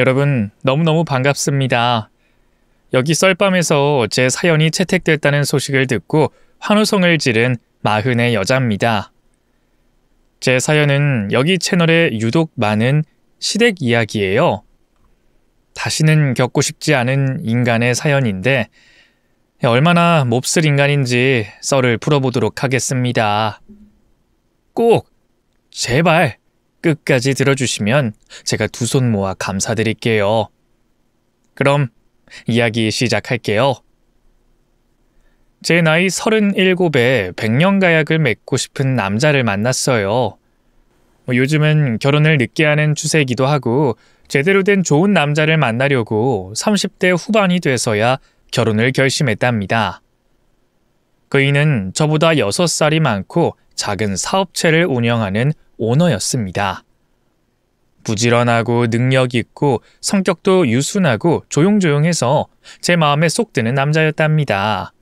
여러분, 너무너무 반갑습니다. 여기 썰밤에서 제 사연이 채택됐다는 소식을 듣고 환호성을 지른 마흔의 여자입니다. 제 사연은 여기 채널에 유독 많은 시댁 이야기예요. 다시는 겪고 싶지 않은 인간의 사연인데 얼마나 몹쓸 인간인지 썰을 풀어보도록 하겠습니다. 꼭 제발 끝까지 들어주시면 제가 두 손 모아 감사드릴게요. 그럼 이야기 시작할게요. 제 나이 37에 백년가약을 맺고 싶은 남자를 만났어요. 요즘은 결혼을 늦게 하는 추세이기도 하고 제대로 된 좋은 남자를 만나려고 30대 후반이 돼서야 결혼을 결심했답니다. 그이는 저보다 6살이 많고 작은 사업체를 운영하는 오너였습니다. 부지런하고 능력 있고 성격도 유순하고 조용조용해서 제 마음에 쏙 드는 남자였답니다.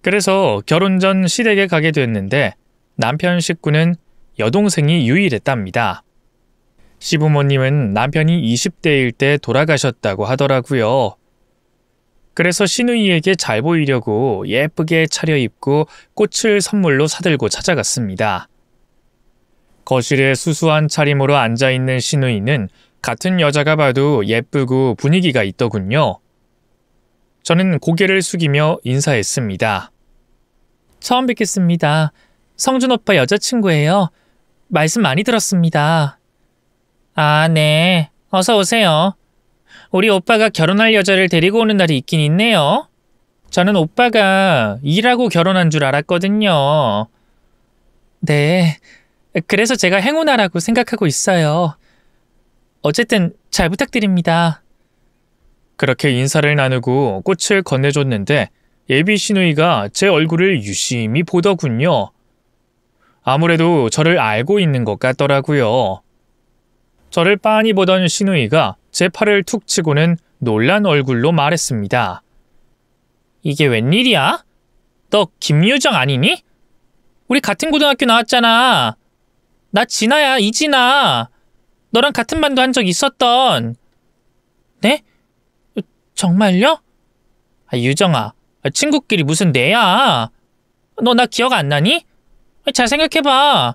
그래서 결혼 전 시댁에 가게 됐는데 남편 식구는 여동생이 유일했답니다. 시부모님은 남편이 20대일 때 돌아가셨다고 하더라고요. 그래서 시누이에게 잘 보이려고 예쁘게 차려입고 꽃을 선물로 사들고 찾아갔습니다. 거실에 수수한 차림으로 앉아있는 시누이는 같은 여자가 봐도 예쁘고 분위기가 있더군요. 저는 고개를 숙이며 인사했습니다. 처음 뵙겠습니다. 성준 오빠 여자친구예요. 말씀 많이 들었습니다. 아, 네. 어서 오세요. 우리 오빠가 결혼할 여자를 데리고 오는 날이 있긴 있네요. 저는 오빠가 일하고 결혼한 줄 알았거든요. 네. 그래서 제가 행운아라고 생각하고 있어요. 어쨌든 잘 부탁드립니다. 그렇게 인사를 나누고 꽃을 건네줬는데 예비 시누이가 제 얼굴을 유심히 보더군요. 아무래도 저를 알고 있는 것 같더라고요. 저를 빤히 보던 시누이가 제 팔을 툭 치고는 놀란 얼굴로 말했습니다. 이게 웬일이야? 너 김유정 아니니? 우리 같은 고등학교 나왔잖아. 나 진아야, 이진아. 너랑 같은 반도 한 적 있었던. 네? 정말요? 유정아, 친구끼리 무슨 내야. 너 나 기억 안 나니? 잘 생각해봐.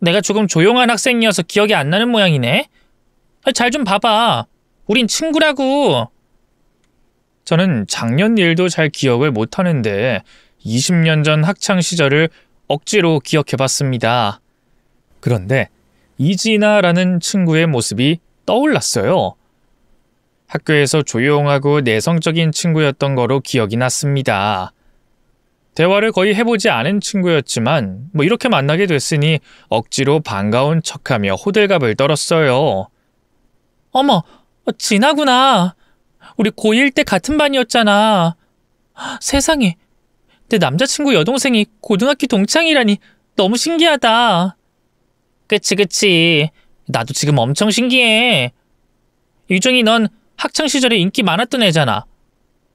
내가 조금 조용한 학생이어서 기억이 안 나는 모양이네. 잘 좀 봐봐. 우린 친구라고. 저는 작년 일도 잘 기억을 못하는데 20년 전 학창시절을 억지로 기억해봤습니다. 그런데 이진아라는 친구의 모습이 떠올랐어요. 학교에서 조용하고 내성적인 친구였던 거로 기억이 났습니다. 대화를 거의 해보지 않은 친구였지만 이렇게 만나게 됐으니 억지로 반가운 척하며 호들갑을 떨었어요. 어머, 진아구나. 우리 고1 때 같은 반이었잖아. 세상에, 내 남자친구 여동생이 고등학교 동창이라니 너무 신기하다. 그치. 나도 지금 엄청 신기해. 유정이 넌 학창시절에 인기 많았던 애잖아.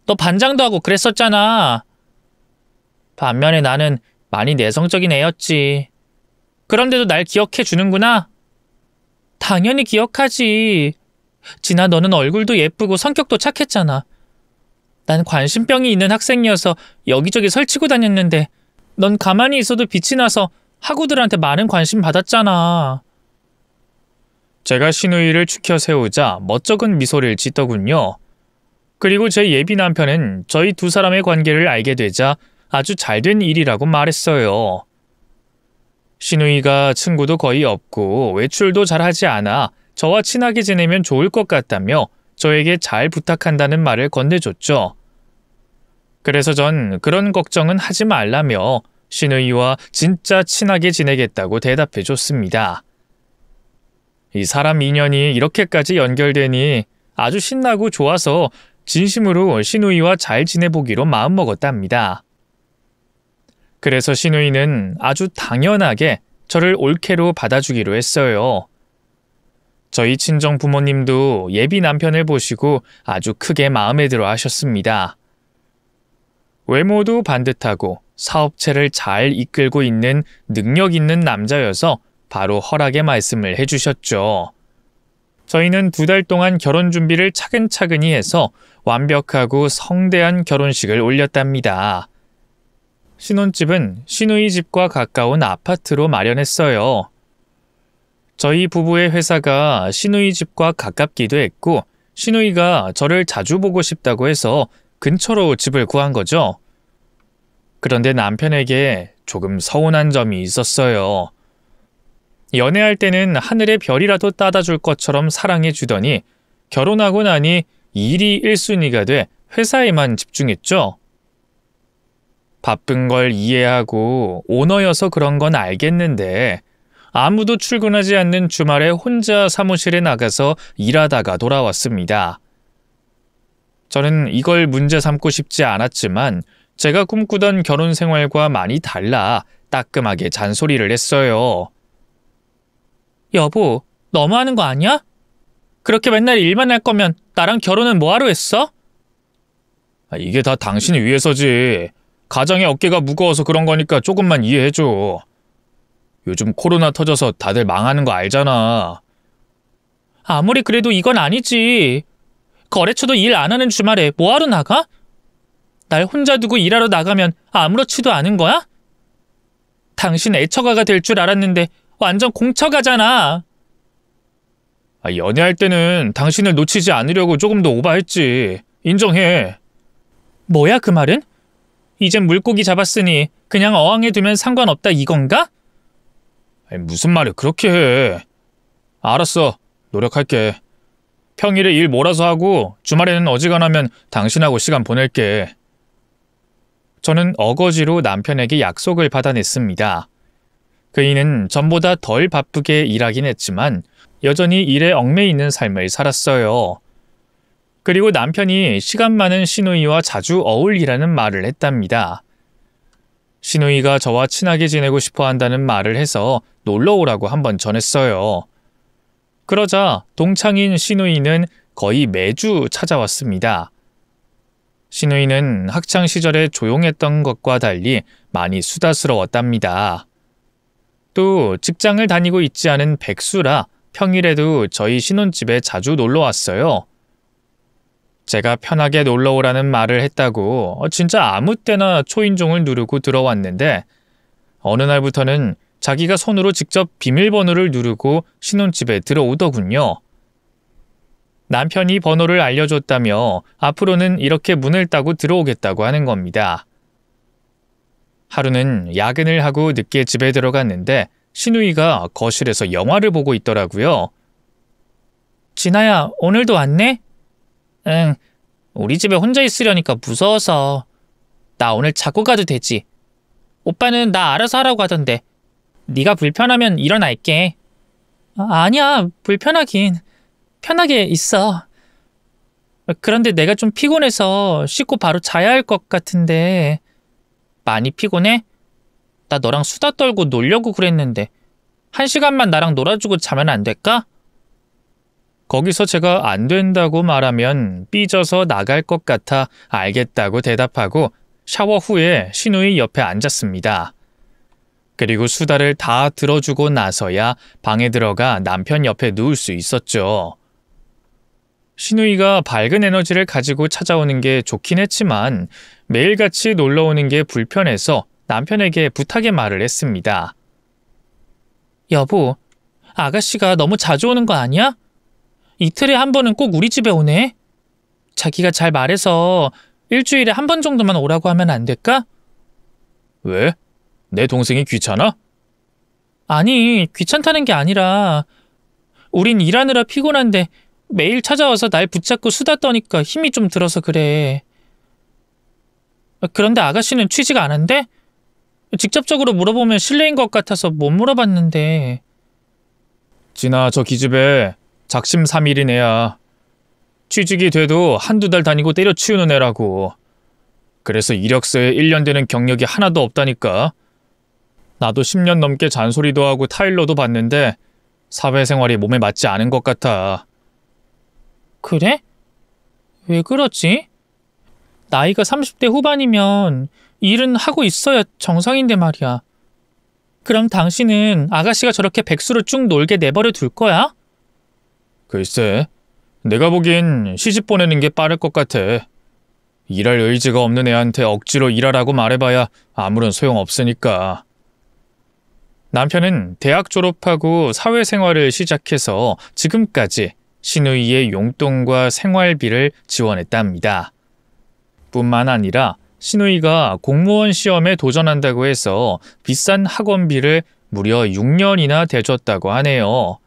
너 반장도 하고 그랬었잖아. 반면에 나는 많이 내성적인 애였지. 그런데도 날 기억해 주는구나. 당연히 기억하지. 진아, 너는 얼굴도 예쁘고 성격도 착했잖아. 난 관심병이 있는 학생이어서 여기저기 설치고 다녔는데 넌 가만히 있어도 빛이 나서 학우들한테 많은 관심 받았잖아. 제가 시누이를 추켜 세우자 멋쩍은 미소를 짓더군요. 그리고 제 예비 남편은 저희 두 사람의 관계를 알게 되자 아주 잘된 일이라고 말했어요. 시누이가 친구도 거의 없고 외출도 잘하지 않아 저와 친하게 지내면 좋을 것 같다며 저에게 잘 부탁한다는 말을 건네줬죠. 그래서 전 그런 걱정은 하지 말라며 시누이와 진짜 친하게 지내겠다고 대답해줬습니다. 이 사람 인연이 이렇게까지 연결되니 아주 신나고 좋아서 진심으로 시누이와 잘 지내보기로 마음먹었답니다. 그래서 시누이는 아주 당연하게 저를 올케로 받아주기로 했어요. 저희 친정 부모님도 예비 남편을 보시고 아주 크게 마음에 들어 하셨습니다. 외모도 반듯하고 사업체를 잘 이끌고 있는 능력 있는 남자여서 바로 허락의 말씀을 해주셨죠. 저희는 2달 동안 결혼 준비를 차근차근히 해서 완벽하고 성대한 결혼식을 올렸답니다. 신혼집은 시누이 집과 가까운 아파트로 마련했어요. 저희 부부의 회사가 시누이 집과 가깝기도 했고 시누이가 저를 자주 보고 싶다고 해서 근처로 집을 구한 거죠. 그런데 남편에게 조금 서운한 점이 있었어요. 연애할 때는 하늘의 별이라도 따다 줄 것처럼 사랑해 주더니 결혼하고 나니 일이 1순위가 돼 회사에만 집중했죠. 바쁜 걸 이해하고 오너여서 그런 건 알겠는데 아무도 출근하지 않는 주말에 혼자 사무실에 나가서 일하다가 돌아왔습니다. 저는 이걸 문제 삼고 싶지 않았지만 제가 꿈꾸던 결혼 생활과 많이 달라 따끔하게 잔소리를 했어요. 여보, 너무하는 거 아니야? 그렇게 맨날 일만 할 거면 나랑 결혼은 뭐하러 했어? 이게 다 당신을 위해서지. 가정의 어깨가 무거워서 그런 거니까 조금만 이해해줘. 요즘 코로나 터져서 다들 망하는 거 알잖아. 아무리 그래도 이건 아니지. 거래처도 일 안 하는 주말에 뭐하러 나가? 날 혼자 두고 일하러 나가면 아무렇지도 않은 거야? 당신 애처가가 될 줄 알았는데 완전 공처가잖아. 연애할 때는 당신을 놓치지 않으려고 조금 더 오바했지. 인정해. 뭐야 그 말은? 이젠 물고기 잡았으니 그냥 어항에 두면 상관없다 이건가? 무슨 말을 그렇게 해. 알았어. 노력할게. 평일에 일 몰아서 하고 주말에는 어지간하면 당신하고 시간 보낼게. 저는 어거지로 남편에게 약속을 받아냈습니다. 그이는 전보다 덜 바쁘게 일하긴 했지만 여전히 일에 얽매여 있는 삶을 살았어요. 그리고 남편이 시간 많은 시누이와 자주 어울리라는 말을 했답니다. 시누이가 저와 친하게 지내고 싶어 한다는 말을 해서 놀러 오라고 한번 전했어요. 그러자 동창인 시누이는 거의 매주 찾아왔습니다. 시누이는 학창 시절에 조용했던 것과 달리 많이 수다스러웠답니다. 또 직장을 다니고 있지 않은 백수라 평일에도 저희 신혼집에 자주 놀러 왔어요. 제가 편하게 놀러 오라는 말을 했다고 진짜 아무 때나 초인종을 누르고 들어왔는데 어느 날부터는 자기가 손으로 직접 비밀번호를 누르고 신혼집에 들어오더군요. 남편이 번호를 알려줬다며 앞으로는 이렇게 문을 따고 들어오겠다고 하는 겁니다. 하루는 야근을 하고 늦게 집에 들어갔는데 시누이가 거실에서 영화를 보고 있더라고요. 진아야, 오늘도 왔네? 응, 우리 집에 혼자 있으려니까 무서워서. 나 오늘 자고 가도 되지? 오빠는 나 알아서 하라고 하던데. 네가 불편하면 일어날게. 아니야, 불편하긴. 편하게 있어. 그런데 내가 좀 피곤해서 씻고 바로 자야 할 것 같은데. 많이 피곤해? 나 너랑 수다 떨고 놀려고 그랬는데 1시간만 나랑 놀아주고 자면 안 될까? 거기서 제가 안 된다고 말하면 삐져서 나갈 것 같아 알겠다고 대답하고 샤워 후에 시누이 옆에 앉았습니다. 그리고 수다를 다 들어주고 나서야 방에 들어가 남편 옆에 누울 수 있었죠. 시누이가 밝은 에너지를 가지고 찾아오는 게 좋긴 했지만 매일같이 놀러오는 게 불편해서 남편에게 부탁의 말을 했습니다. 여보, 아가씨가 너무 자주 오는 거 아니야? 이틀에 한 번은 꼭 우리 집에 오네. 자기가 잘 말해서 일주일에 한 번 정도만 오라고 하면 안 될까? 왜? 내 동생이 귀찮아? 아니, 귀찮다는 게 아니라 우린 일하느라 피곤한데 매일 찾아와서 날 붙잡고 수다 떠니까 힘이 좀 들어서 그래. 그런데 아가씨는 취직 안 한대? 직접적으로 물어보면 실례인 것 같아서 못 물어봤는데. 진아, 저 기집애 작심삼일인 애야. 취직이 돼도 한두 달 다니고 때려치우는 애라고. 그래서 이력서에 1년 되는 경력이 하나도 없다니까. 나도 10년 넘게 잔소리도 하고 타일러도 봤는데 사회생활이 몸에 맞지 않은 것 같아. 그래? 왜 그러지? 나이가 30대 후반이면 일은 하고 있어야 정상인데 말이야. 그럼 당신은 아가씨가 저렇게 백수로 쭉 놀게 내버려 둘 거야? 글쎄, 내가 보기엔 시집 보내는 게 빠를 것 같아. 일할 의지가 없는 애한테 억지로 일하라고 말해봐야 아무런 소용 없으니까. 남편은 대학 졸업하고 사회생활을 시작해서 지금까지 시누이의 용돈과 생활비를 지원했답니다. 뿐만 아니라 시누이가 공무원 시험에 도전한다고 해서 비싼 학원비를 무려 6년이나 대줬다고 하네요.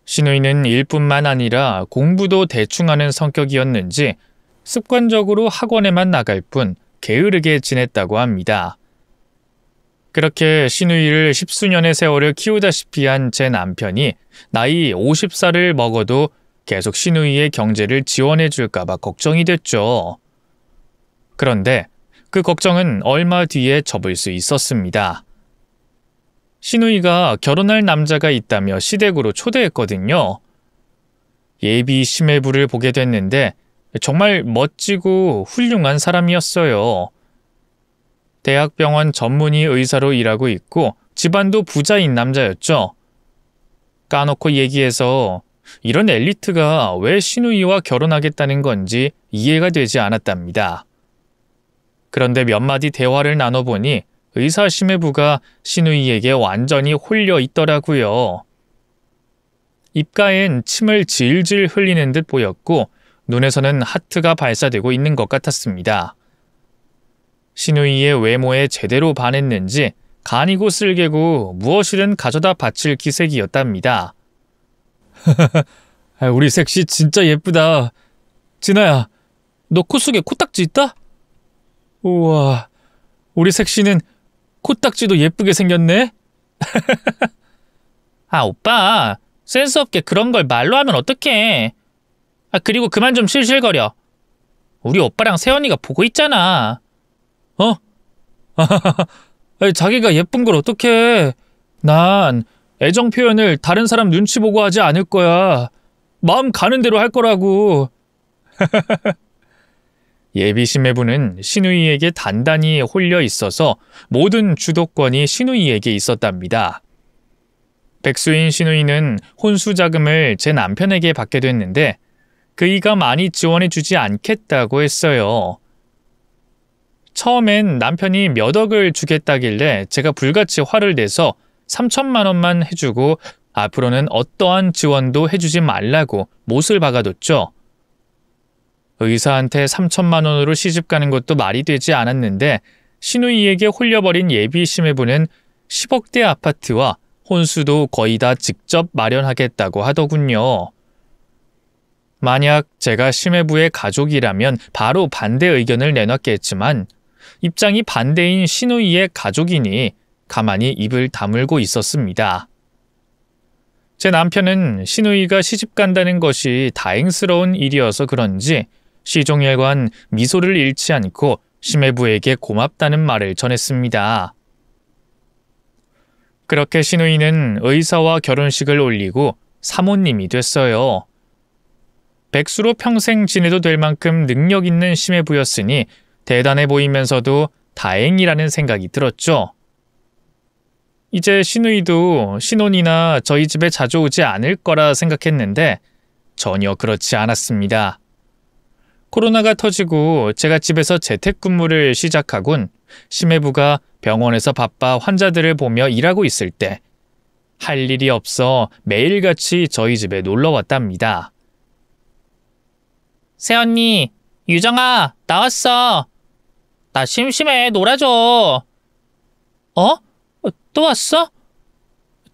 시누이는 일뿐만 아니라 공부도 대충 하는 성격이었는지 습관적으로 학원에만 나갈 뿐 게으르게 지냈다고 합니다. 그렇게 시누이를 십수년의 세월을 키우다시피 한 제 남편이 나이 50살을 먹어도 계속 시누이의 경제를 지원해 줄까봐 걱정이 됐죠. 그런데 그 걱정은 얼마 뒤에 접을 수 있었습니다. 시누이가 결혼할 남자가 있다며 시댁으로 초대했거든요. 예비 시매부를 보게 됐는데 정말 멋지고 훌륭한 사람이었어요. 대학병원 전문의 의사로 일하고 있고 집안도 부자인 남자였죠. 까놓고 얘기해서 이런 엘리트가 왜 시누이와 결혼하겠다는 건지 이해가 되지 않았답니다. 그런데 몇 마디 대화를 나눠보니 의사 시매부가 시누이에게 완전히 홀려 있더라고요. 입가엔 침을 질질 흘리는 듯 보였고 눈에서는 하트가 발사되고 있는 것 같았습니다. 시누이의 외모에 제대로 반했는지 간이고 쓸개고 무엇이든 가져다 바칠 기색이었답니다. 우리 색시 진짜 예쁘다. 진아야, 너 코 속에 코딱지 있다? 우와, 우리 색시는 코딱지도 예쁘게 생겼네? 오빠, 센스 없게 그런 걸 말로 하면 어떡해. 그리고 그만 좀 실실거려. 우리 오빠랑 세연이가 보고 있잖아. 자기가 예쁜 걸 어떡해. 난 애정 표현을 다른 사람 눈치 보고 하지 않을 거야. 마음 가는 대로 할 거라고. 예비 시매부는 시누이에게 단단히 홀려 있어서 모든 주도권이 시누이에게 있었답니다. 백수인 시누이는 혼수 자금을 제 남편에게 받게 됐는데 그이가 많이 지원해주지 않겠다고 했어요. 처음엔 남편이 몇 억을 주겠다길래 제가 불같이 화를 내서 3천만 원만 해주고 앞으로는 어떠한 지원도 해주지 말라고 못을 박아뒀죠. 의사한테 3천만 원으로 시집 가는 것도 말이 되지 않았는데 시누이에게 홀려버린 예비 시매부는 10억대 아파트와 혼수도 거의 다 직접 마련하겠다고 하더군요. 만약 제가 시매부의 가족이라면 바로 반대 의견을 내놨겠지만 입장이 반대인 시누이의 가족이니 가만히 입을 다물고 있었습니다. 제 남편은 시누이가 시집 간다는 것이 다행스러운 일이어서 그런지 시종일관 미소를 잃지 않고 시매부에게 고맙다는 말을 전했습니다. 그렇게 시누이는 의사와 결혼식을 올리고 사모님이 됐어요. 백수로 평생 지내도 될 만큼 능력 있는 시매부였으니 대단해 보이면서도 다행이라는 생각이 들었죠. 이제 시누이도 신혼이나 저희 집에 자주 오지 않을 거라 생각했는데 전혀 그렇지 않았습니다. 코로나가 터지고 제가 집에서 재택근무를 시작하곤 시매부가 병원에서 바빠 환자들을 보며 일하고 있을 때 할 일이 없어 매일같이 저희 집에 놀러 왔답니다. 새언니, 유정아, 나왔어. 나 심심해, 놀아줘. 또 왔어?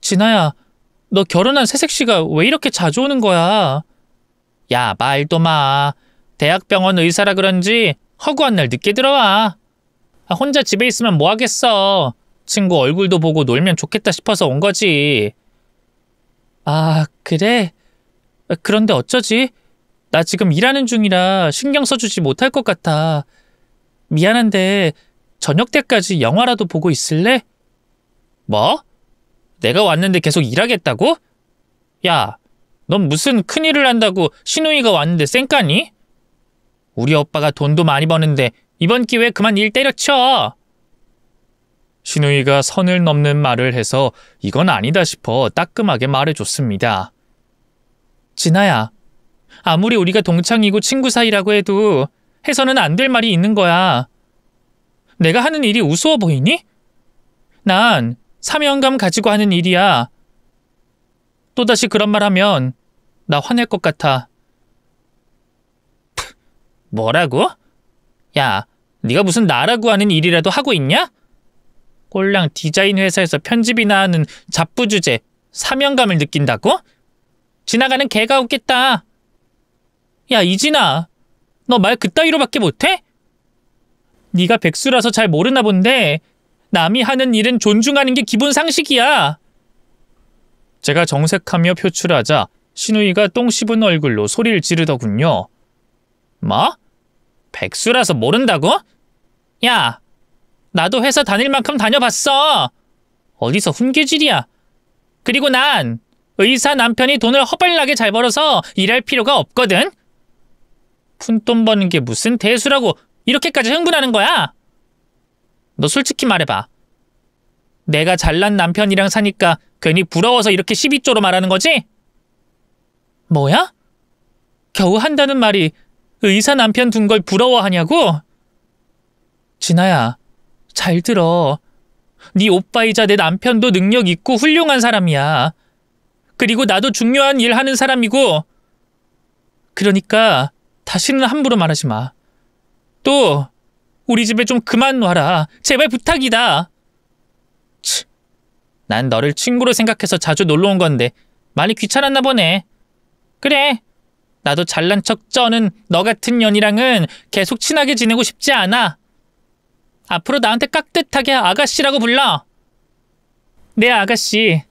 진아야, 너 결혼한 새색시가 왜 이렇게 자주 오는 거야? 야, 말도 마. 대학병원 의사라 그런지 허구한 날 늦게 들어와. 혼자 집에 있으면 뭐 하겠어. 친구 얼굴도 보고 놀면 좋겠다 싶어서 온 거지. 그래? 그런데 어쩌지? 나 지금 일하는 중이라 신경 써주지 못할 것 같아. 미안한데 저녁 때까지 영화라도 보고 있을래? 뭐? 내가 왔는데 계속 일하겠다고? 야, 넌 무슨 큰일을 한다고 시누이가 왔는데 쌩까니? 우리 오빠가 돈도 많이 버는데 이번 기회에 그만 일 때려쳐. 시누이가 선을 넘는 말을 해서 이건 아니다 싶어 따끔하게 말해줬습니다. 진아야, 아무리 우리가 동창이고 친구 사이라고 해도 해서는 안 될 말이 있는 거야. 내가 하는 일이 우스워 보이니? 난 사명감 가지고 하는 일이야. 또다시 그런 말 하면 나 화낼 것 같아. 뭐라고? 야, 네가 무슨 나라고 하는 일이라도 하고 있냐? 꼴랑 디자인 회사에서 편집이나 하는 잡부 주제, 사명감을 느낀다고? 지나가는 개가 웃겠다. 야, 이진아, 너 말 그따위로밖에 못해? 네가 백수라서 잘 모르나 본데 남이 하는 일은 존중하는 게 기본 상식이야. 제가 정색하며 표출하자 신우이가 똥 씹은 얼굴로 소리를 지르더군요. 뭐? 백수라서 모른다고? 야, 나도 회사 다닐 만큼 다녀봤어. 어디서 훈계질이야. 그리고 난 의사 남편이 돈을 허벌나게 잘 벌어서 일할 필요가 없거든. 푼돈 버는 게 무슨 대수라고 이렇게까지 흥분하는 거야? 너 솔직히 말해봐. 내가 잘난 남편이랑 사니까 괜히 부러워서 이렇게 시비조로 말하는 거지? 뭐야? 겨우 한다는 말이 의사 남편 둔 걸 부러워하냐고? 진아야, 잘 들어. 네 오빠이자 내 남편도 능력 있고 훌륭한 사람이야. 그리고 나도 중요한 일 하는 사람이고. 그러니까 다시는 함부로 말하지 마. 또 우리 집에 좀 그만 와라. 제발 부탁이다. 치, 난 너를 친구로 생각해서 자주 놀러 온 건데 많이 귀찮았나 보네. 그래, 나도 잘난 척 쩌는 너 같은 년이랑은 계속 친하게 지내고 싶지 않아. 앞으로 나한테 깍듯하게 아가씨라고 불러. 네, 아가씨.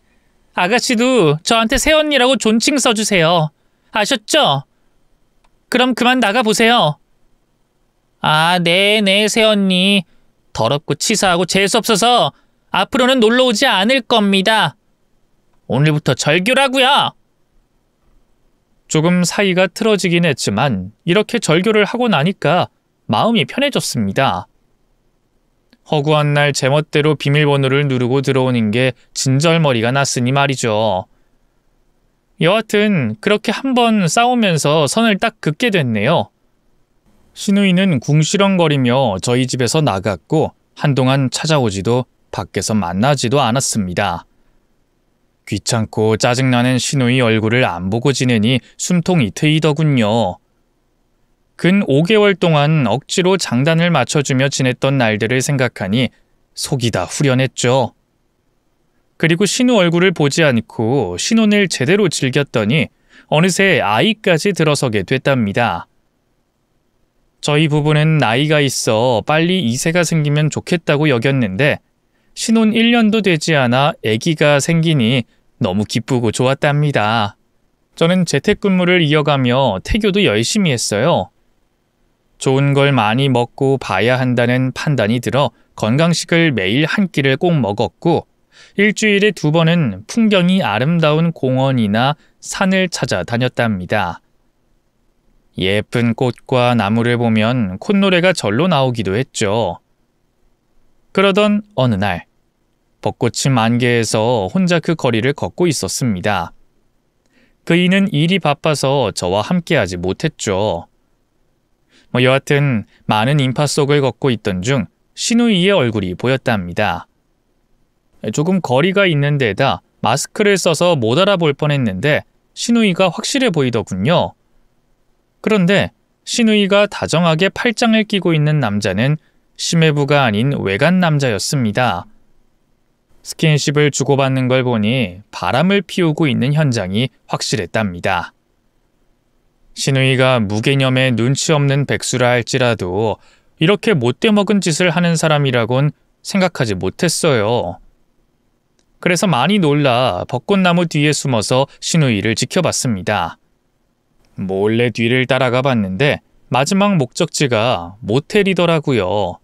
아가씨도 저한테 새언니라고 존칭 써주세요. 아셨죠? 그럼 그만 나가보세요. 아, 네, 새언니. 더럽고 치사하고 재수없어서 앞으로는 놀러오지 않을 겁니다. 오늘부터 절교라고요. 조금 사이가 틀어지긴 했지만 이렇게 절교를 하고 나니까 마음이 편해졌습니다. 허구한 날 제멋대로 비밀번호를 누르고 들어오는 게 진절머리가 났으니 말이죠. 여하튼 그렇게 한번 싸우면서 선을 딱 긋게 됐네요. 신우이는 궁시렁거리며 저희 집에서 나갔고 한동안 찾아오지도 밖에서 만나지도 않았습니다. 귀찮고 짜증나는 신우이 얼굴을 안 보고 지내니 숨통이 트이더군요. 근 5개월 동안 억지로 장단을 맞춰주며 지냈던 날들을 생각하니 속이 다 후련했죠. 그리고 신우 얼굴을 보지 않고 신혼을 제대로 즐겼더니 어느새 아이까지 들어서게 됐답니다. 저희 부부는 나이가 있어 빨리 이세가 생기면 좋겠다고 여겼는데 신혼 1년도 되지 않아 아기가 생기니 너무 기쁘고 좋았답니다. 저는 재택근무를 이어가며 태교도 열심히 했어요. 좋은 걸 많이 먹고 봐야 한다는 판단이 들어 건강식을 매일 한 끼를 꼭 먹었고 일주일에 2번은 풍경이 아름다운 공원이나 산을 찾아 다녔답니다. 예쁜 꽃과 나무를 보면 콧노래가 절로 나오기도 했죠. 그러던 어느 날 벚꽃이 만개해서 혼자 그 거리를 걷고 있었습니다. 그이는 일이 바빠서 저와 함께하지 못했죠. 여하튼 많은 인파 속을 걷고 있던 중 신우이의 얼굴이 보였답니다. 조금 거리가 있는 데다 마스크를 써서 못 알아볼 뻔했는데 신우이가 확실해 보이더군요. 그런데 신우이가 다정하게 팔짱을 끼고 있는 남자는 심해부가 아닌 외간 남자였습니다. 스킨십을 주고받는 걸 보니 바람을 피우고 있는 현장이 확실했답니다. 신우이가 무개념에 눈치 없는 백수라 할지라도 이렇게 못돼 먹은 짓을 하는 사람이라곤 생각하지 못했어요. 그래서 많이 놀라 벚꽃나무 뒤에 숨어서 신우이를 지켜봤습니다. 몰래 뒤를 따라가 봤는데 마지막 목적지가 모텔이더라고요.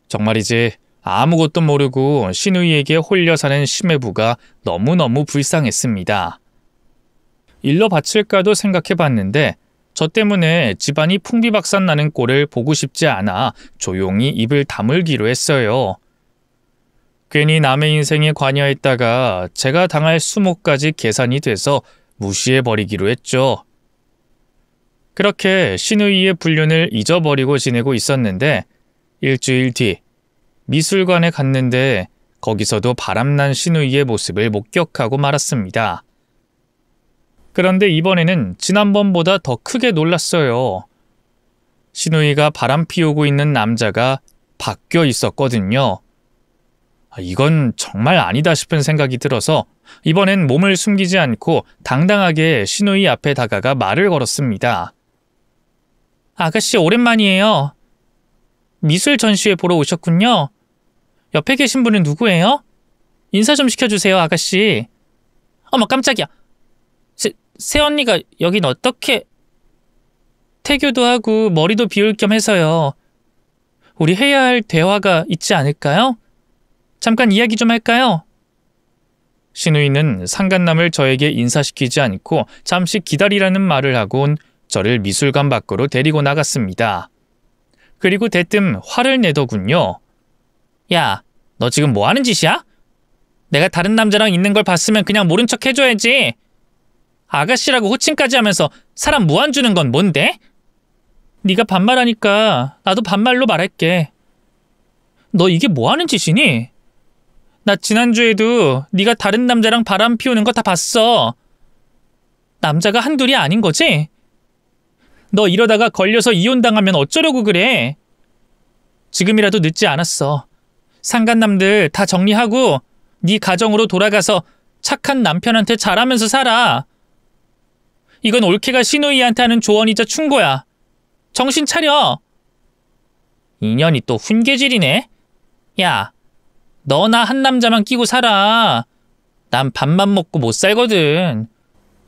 정말이지 아무것도 모르고 신우이에게 홀려 사는 심해부가 너무너무 불쌍했습니다. 일러 바칠까도 생각해봤는데 저 때문에 집안이 풍비박산 나는 꼴을 보고 싶지 않아 조용히 입을 다물기로 했어요. 괜히 남의 인생에 관여했다가 제가 당할 수모까지 계산이 돼서 무시해버리기로 했죠. 그렇게 신우이의 불륜을 잊어버리고 지내고 있었는데 일주일 뒤 미술관에 갔는데 거기서도 바람난 신우이의 모습을 목격하고 말았습니다. 그런데 이번에는 지난번보다 더 크게 놀랐어요. 신우이가 바람 피우고 있는 남자가 바뀌어 있었거든요. 이건 정말 아니다 싶은 생각이 들어서 이번엔 몸을 숨기지 않고 당당하게 신우이 앞에 다가가 말을 걸었습니다. 아가씨 오랜만이에요. 미술 전시회 보러 오셨군요. 옆에 계신 분은 누구예요? 인사 좀 시켜주세요, 아가씨. 어머 깜짝이야. 새언니가 여긴 어떻게... 태교도 하고 머리도 비울 겸 해서요. 우리 해야 할 대화가 있지 않을까요? 잠깐 이야기 좀 할까요? 신우이는 상간남을 저에게 인사시키지 않고 잠시 기다리라는 말을 하곤 저를 미술관 밖으로 데리고 나갔습니다. 그리고 대뜸 화를 내더군요. 야, 너 지금 뭐 하는 짓이야? 내가 다른 남자랑 있는 걸 봤으면 그냥 모른 척 해줘야지. 아가씨라고 호칭까지 하면서 사람 무안 주는 건 뭔데? 네가 반말하니까 나도 반말로 말할게. 너 이게 뭐 하는 짓이니? 나 지난주에도 네가 다른 남자랑 바람 피우는 거 다 봤어. 남자가 한둘이 아닌 거지? 너 이러다가 걸려서 이혼당하면 어쩌려고 그래? 지금이라도 늦지 않았어. 상간남들 다 정리하고 네 가정으로 돌아가서 착한 남편한테 잘하면서 살아. 이건 올케가 신우이한테 하는 조언이자 충고야. 정신 차려. 인연이 또 훈계질이네. 야, 너나 한 남자만 끼고 살아. 난 밥만 먹고 못 살거든.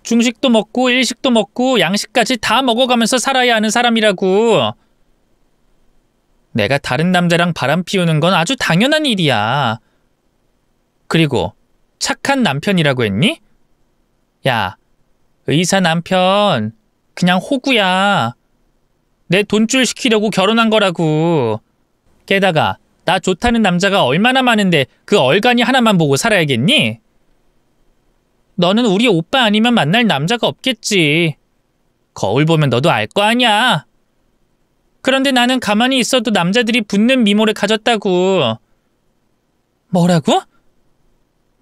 중식도 먹고 일식도 먹고 양식까지 다 먹어가면서 살아야 하는 사람이라고. 내가 다른 남자랑 바람 피우는 건 아주 당연한 일이야. 그리고 착한 남편이라고 했니? 야, 의사 남편 그냥 호구야. 내 돈줄 시키려고 결혼한 거라고. 게다가 나 좋다는 남자가 얼마나 많은데 그 얼간이 하나만 보고 살아야겠니? 너는 우리 오빠 아니면 만날 남자가 없겠지. 거울 보면 너도 알 거 아니야. 그런데 나는 가만히 있어도 남자들이 붙는 미모를 가졌다고. 뭐라고?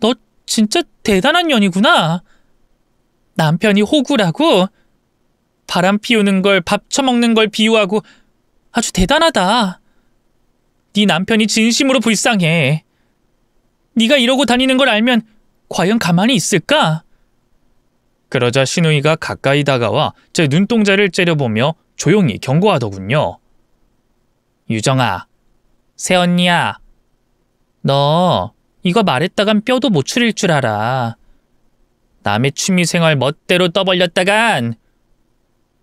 너 진짜 대단한 년이구나. 남편이 호구라고? 바람 피우는 걸 밥 처먹는 걸 비유하고 아주 대단하다. 네 남편이 진심으로 불쌍해. 네가 이러고 다니는 걸 알면 과연 가만히 있을까? 그러자 신우이가 가까이 다가와 제 눈동자를 째려보며 조용히 경고하더군요. 유정아, 새언니야. 너 이거 말했다간 뼈도 못 추릴 줄 알아. 남의 취미생활 멋대로 떠벌렸다간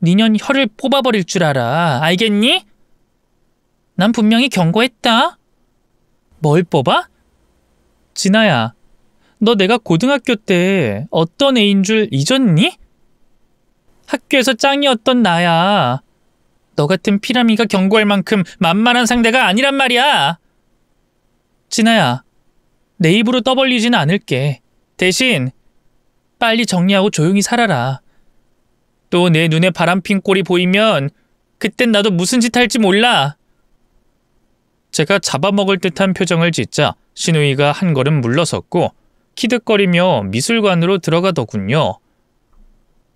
니년 혀를 뽑아버릴 줄 알아. 알겠니? 난 분명히 경고했다. 뭘 뽑아? 진아야, 너 내가 고등학교 때 어떤 애인 줄 잊었니? 학교에서 짱이었던 나야. 너 같은 피라미가 경고할 만큼 만만한 상대가 아니란 말이야. 진아야, 내 입으로 떠벌리진 않을게. 대신 빨리 정리하고 조용히 살아라. 또 내 눈에 바람핀 꼴이 보이면 그땐 나도 무슨 짓 할지 몰라. 제가 잡아먹을 듯한 표정을 짓자 신우이가 한 걸음 물러섰고 키득거리며 미술관으로 들어가더군요.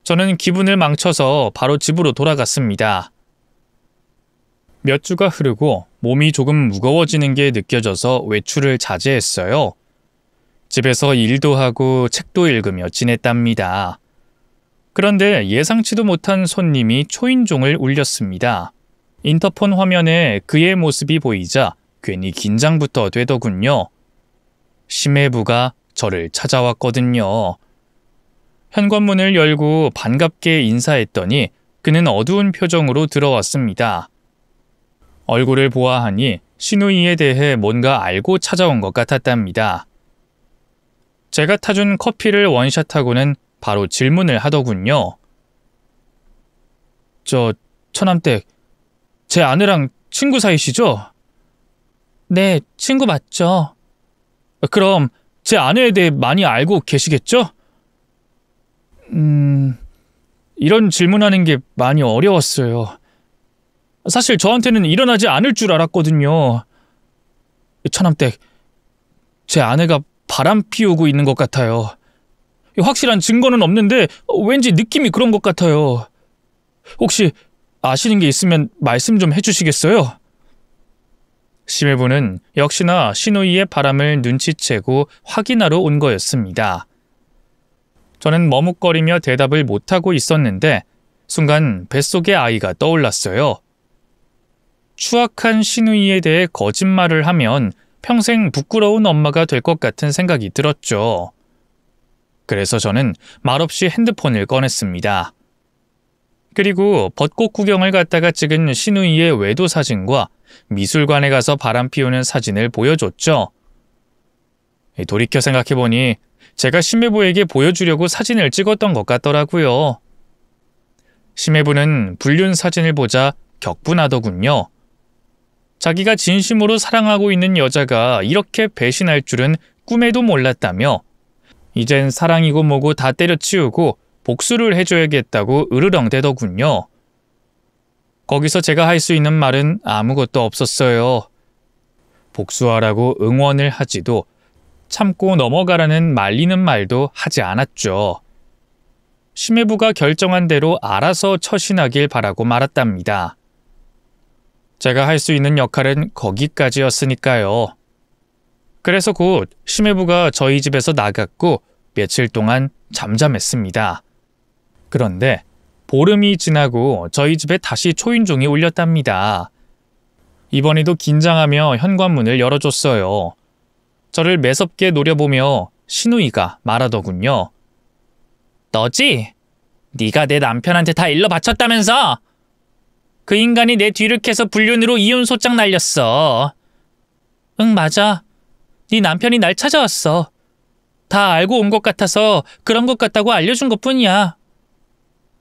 저는 기분을 망쳐서 바로 집으로 돌아갔습니다. 몇 주가 흐르고 몸이 조금 무거워지는 게 느껴져서 외출을 자제했어요. 집에서 일도 하고 책도 읽으며 지냈답니다. 그런데 예상치도 못한 손님이 초인종을 울렸습니다. 인터폰 화면에 그의 모습이 보이자 괜히 긴장부터 되더군요. 심해부가 저를 찾아왔거든요. 현관문을 열고 반갑게 인사했더니 그는 어두운 표정으로 들어왔습니다. 얼굴을 보아하니 신우이에 대해 뭔가 알고 찾아온 것 같았답니다. 제가 타준 커피를 원샷하고는 바로 질문을 하더군요. 처남댁, 제 아내랑 친구 사이시죠? 네, 친구 맞죠. 그럼 제 아내에 대해 많이 알고 계시겠죠? 이런 질문하는 게 많이 어려웠어요. 사실 저한테는 일어나지 않을 줄 알았거든요. 차남댁, 제 아내가 바람 피우고 있는 것 같아요. 확실한 증거는 없는데 왠지 느낌이 그런 것 같아요. 혹시 아시는 게 있으면 말씀 좀 해주시겠어요? 심해부는 역시나 시누이의 바람을 눈치채고 확인하러 온 거였습니다. 저는 머뭇거리며 대답을 못하고 있었는데 순간 뱃속의 아이가 떠올랐어요. 추악한 시누이에 대해 거짓말을 하면 평생 부끄러운 엄마가 될 것 같은 생각이 들었죠. 그래서 저는 말없이 핸드폰을 꺼냈습니다. 그리고 벚꽃 구경을 갔다가 찍은 시누이의 외도 사진과 미술관에 가서 바람 피우는 사진을 보여줬죠. 돌이켜 생각해보니 제가 심해부에게 보여주려고 사진을 찍었던 것 같더라고요. 심해부는 불륜 사진을 보자 격분하더군요. 자기가 진심으로 사랑하고 있는 여자가 이렇게 배신할 줄은 꿈에도 몰랐다며 이젠 사랑이고 뭐고 다 때려치우고 복수를 해줘야겠다고 으르렁대더군요. 거기서 제가 할 수 있는 말은 아무것도 없었어요. 복수하라고 응원을 하지도 참고 넘어가라는 말리는 말도 하지 않았죠. 심해부가 결정한 대로 알아서 처신하길 바라고 말았답니다. 제가 할 수 있는 역할은 거기까지였으니까요. 그래서 곧 심해부가 저희 집에서 나갔고 며칠 동안 잠잠했습니다. 그런데 보름이 지나고 저희 집에 다시 초인종이 울렸답니다. 이번에도 긴장하며 현관문을 열어줬어요. 저를 매섭게 노려보며 시누이가 말하더군요. 너지? 네가 내 남편한테 다 일러 바쳤다면서? 그 인간이 내 뒤를 캐서 불륜으로 이혼 소장 날렸어. 응, 맞아. 네 남편이 날 찾아왔어. 다 알고 온 것 같아서 그런 것 같다고 알려준 것뿐이야.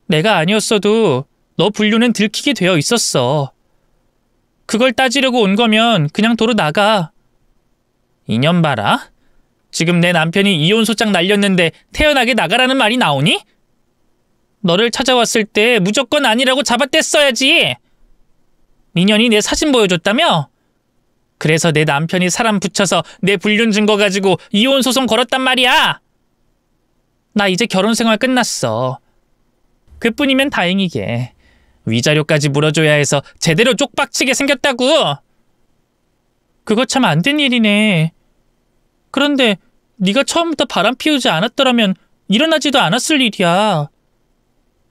내가 아니었어도 너 불륜은 들키게 되어 있었어. 그걸 따지려고 온 거면 그냥 도로 나가. 이년 봐라. 지금 내 남편이 이혼 소장 날렸는데 태연하게 나가라는 말이 나오니? 너를 찾아왔을 때 무조건 아니라고 잡아댔어야지. 민현이 내 사진 보여줬다며? 그래서 내 남편이 사람 붙여서 내 불륜 증거 가지고 이혼 소송 걸었단 말이야. 나 이제 결혼 생활 끝났어. 그뿐이면 다행이게. 위자료까지 물어줘야 해서 제대로 쪽박치게 생겼다고. 그거 참 안 된 일이네. 그런데 네가 처음부터 바람 피우지 않았더라면 일어나지도 않았을 일이야.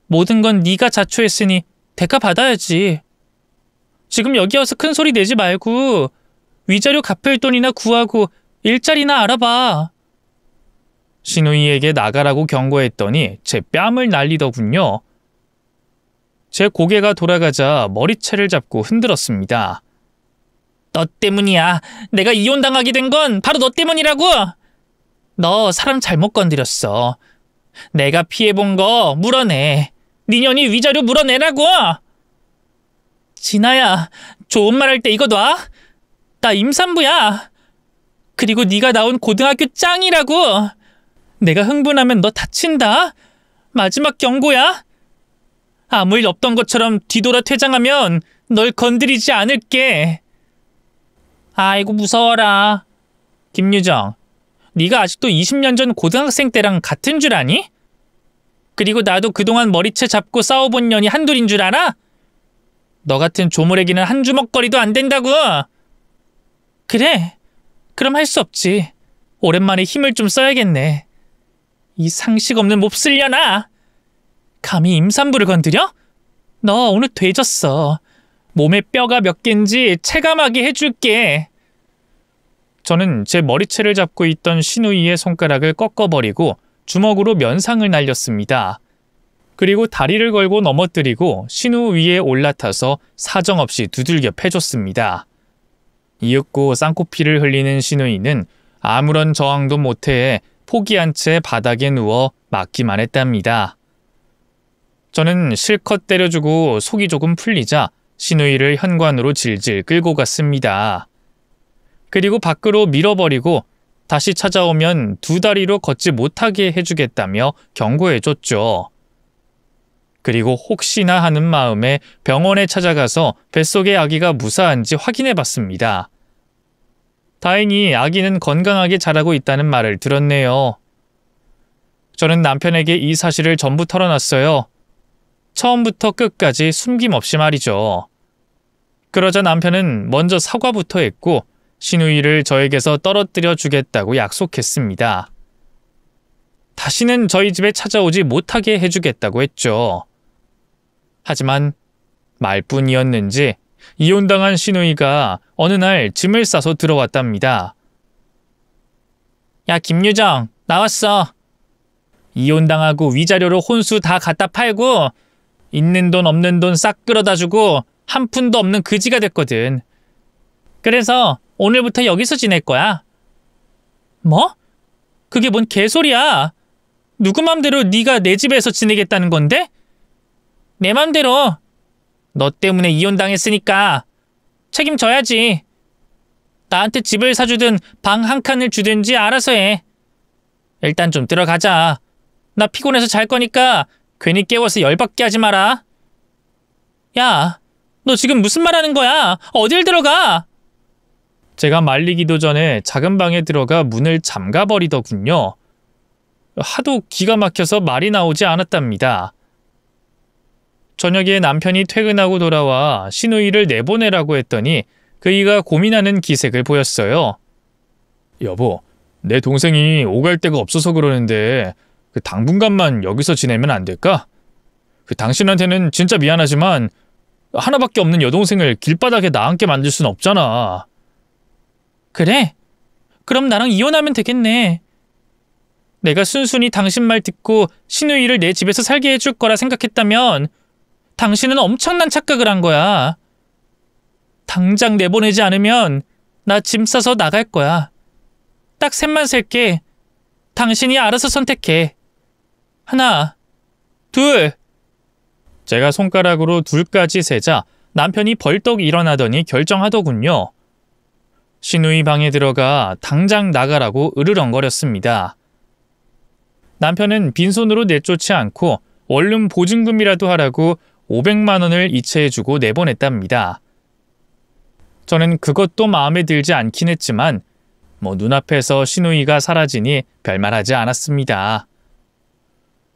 모든 건 네가 자초했으니 대가 받아야지. 지금 여기 와서 큰 소리 내지 말고 위자료 갚을 돈이나 구하고 일자리나 알아봐. 시누이에게 나가라고 경고했더니 제 뺨을 날리더군요. 제 고개가 돌아가자 머리채를 잡고 흔들었습니다. 너 때문이야. 내가 이혼당하게 된 건 바로 너 때문이라고. 너 사람 잘못 건드렸어. 내가 피해본 거 물어내. 네 년이 위자료 물어내라고. 진아야, 좋은 말 할 때 이거 놔. 나 임산부야. 그리고 네가 나온 고등학교 짱이라고. 내가 흥분하면 너 다친다. 마지막 경고야. 아무 일 없던 것처럼 뒤돌아 퇴장하면 널 건드리지 않을게. 아이고 무서워라. 김유정, 네가 아직도 20년 전 고등학생 때랑 같은 줄 아니? 그리고 나도 그동안 머리채 잡고 싸워본 년이 한둘인 줄 알아? 너 같은 조물애기는 한 주먹거리도 안 된다고. 그래, 그럼 할 수 없지. 오랜만에 힘을 좀 써야겠네. 이 상식 없는 몹쓸려나. 감히 임산부를 건드려? 너 오늘 돼졌어. 몸에 뼈가 몇 개인지 체감하게 해줄게. 저는 제 머리채를 잡고 있던 시누이의 손가락을 꺾어버리고 주먹으로 면상을 날렸습니다. 그리고 다리를 걸고 넘어뜨리고 시누 위에 올라타서 사정없이 두들겨 패줬습니다. 이윽고 쌍코피를 흘리는 시누이는 아무런 저항도 못해 포기한 채 바닥에 누워 맞기만 했답니다. 저는 실컷 때려주고 속이 조금 풀리자 시누이를 현관으로 질질 끌고 갔습니다. 그리고 밖으로 밀어버리고 다시 찾아오면 두 다리로 걷지 못하게 해주겠다며 경고해줬죠. 그리고 혹시나 하는 마음에 병원에 찾아가서 뱃속의 아기가 무사한지 확인해봤습니다. 다행히 아기는 건강하게 자라고 있다는 말을 들었네요. 저는 남편에게 이 사실을 전부 털어놨어요. 처음부터 끝까지 숨김없이 말이죠. 그러자 남편은 먼저 사과부터 했고 시누이를 저에게서 떨어뜨려 주겠다고 약속했습니다. 다시는 저희 집에 찾아오지 못하게 해주겠다고 했죠. 하지만 말뿐이었는지 이혼당한 시누이가 어느 날 짐을 싸서 들어왔답니다. 야, 김유정, 나왔어. 이혼당하고 위자료로 혼수 다 갖다 팔고 있는 돈 없는 돈 싹 끌어다 주고 한 푼도 없는 그지가 됐거든. 그래서 오늘부터 여기서 지낼 거야. 뭐? 그게 뭔 개소리야. 누구 맘대로 네가 내 집에서 지내겠다는 건데? 내 맘대로. 너 때문에 이혼당했으니까 책임져야지. 나한테 집을 사주든 방 한 칸을 주든지 알아서 해. 일단 좀 들어가자. 나 피곤해서 잘 거니까 괜히 깨워서 열받게 하지 마라. 야, 너 지금 무슨 말 하는 거야? 어딜 들어가? 제가 말리기도 전에 작은 방에 들어가 문을 잠가버리더군요. 하도 기가 막혀서 말이 나오지 않았답니다. 저녁에 남편이 퇴근하고 돌아와 시누이를 내보내라고 했더니 그이가 고민하는 기색을 보였어요. 여보, 내 동생이 오갈 데가 없어서 그러는데 당분간만 여기서 지내면 안 될까? 당신한테는 진짜 미안하지만 하나밖에 없는 여동생을 길바닥에 나앉게 만들 순 없잖아. 그래? 그럼 나랑 이혼하면 되겠네. 내가 순순히 당신 말 듣고 시누이를 내 집에서 살게 해줄 거라 생각했다면 당신은 엄청난 착각을 한 거야. 당장 내보내지 않으면 나 짐 싸서 나갈 거야. 딱 셋만 셀게. 당신이 알아서 선택해. 하나, 둘. 제가 손가락으로 둘까지 세자 남편이 벌떡 일어나더니 결정하더군요. 시누이 방에 들어가 당장 나가라고 으르렁거렸습니다. 남편은 빈손으로 내쫓지 않고 원룸 보증금이라도 하라고 500만 원을 이체해주고 내보냈답니다. 저는 그것도 마음에 들지 않긴 했지만 눈앞에서 시누이가 사라지니 별말하지 않았습니다.